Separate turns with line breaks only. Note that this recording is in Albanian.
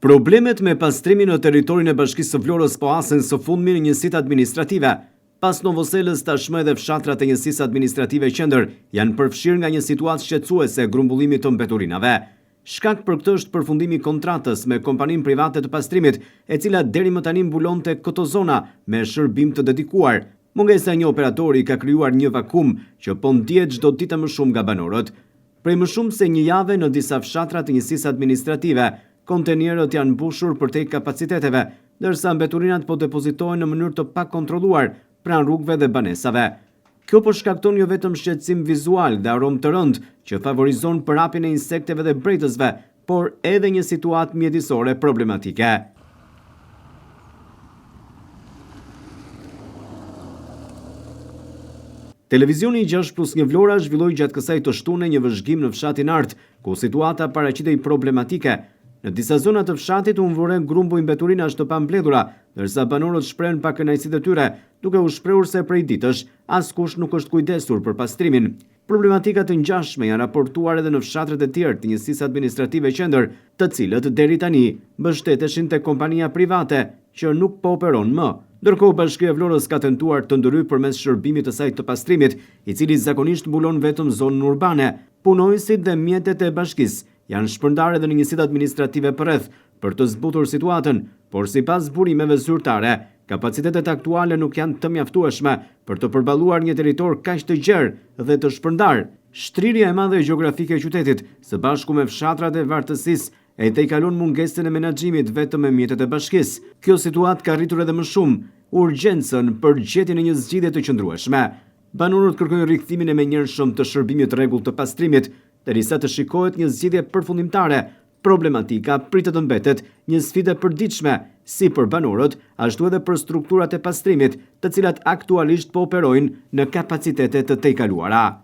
Problemet me pastrimin në territorin e Bashkisë së Vlorës po hasen së fundmi në njësitë administrative. Pas Novoselës, tashmë edhe fshatrat e njësisë administrative qendër janë përfshirë nga një situatë shqetësuese grumbullimit të mbeturinave. Shkak për këtë është përfundimi i kontratës me kompaninë private të pastrimit, e cila deri më tani mbulonte këto zona me shërbim të dedikuar. Mungesa e një operatori ka krijuar një vakum që po ndihet çdo ditë më shumë nga banorët. Prej më shumë se një jave në disa fshatra të njësisë administrative, kontenierët janë mbushur përtej kapaciteteve, ndërsa mbeturinat po depozitohen në mënyrë të pakontrolluar pranë rrugëve dhe banesave. Kjo po shkakton jo vetëm shqetësim vizual dhe aromë të rëndë që favorizon përhapjen e insekteve dhe brejtësve, por edhe një situatë mjedisore problematike. Televizioni 6+1 Vlora zhvilloi gjatë kësaj të shtune një vëzhgim në fshatin Art, ku situata paraqitej problematike. Në disa zona të fshatit u nvuren grumbull mbeturinash të pambledhura, ndërsa banorët shprehen pakënaqësitë e tyre, duke u shprehur se prej ditësh askush nuk është kujdesur për pastrimin. Problematika të ngjashme janë raportuar edhe në fshatrat e tjerë të njësisë administrative qendër, të cilët deri tani mbështeteshin te kompania private që nuk po operon më. Ndërkohë, Bashkia e Vlorës ka tentuar të ndërhyjë përmes shërbimit të saj të pastrimit, i cili zakonisht mbulon vetëm zonën urbane. Punojësit dhe mjetet e bashkisë janë shpërndarë edhe në njësitë administrative përreth për të zbutur situatën, por sipas burimeve zyrtare, kapacitetet aktuale nuk janë të mjaftueshme për të përballuar një territor kaq të gjerë dhe të shpërndarë. Shtrirja e madhe gjeografike e qytetit, së bashku me fshatrat e vartësisë, e tejkalon mungesën e menaxhimit vetëm me mjetet e bashkisë. Kjo situatë ka rritur edhe më shumë urgjencën për gjetjen e një zgjidhje të qëndrueshme. Banorët kërkojnë rikthimin e menjëhershëm të shërbimit të rregullt të pastrimit, derisa të shikohet një zgjidhje përfundimtare. Problematika pritet të mbetet një sfidë e përditshme, si për banorët, ashtu edhe për strukturat e pastrimit, të cilat aktualisht po operojnë në kapacitete të tejkaluara.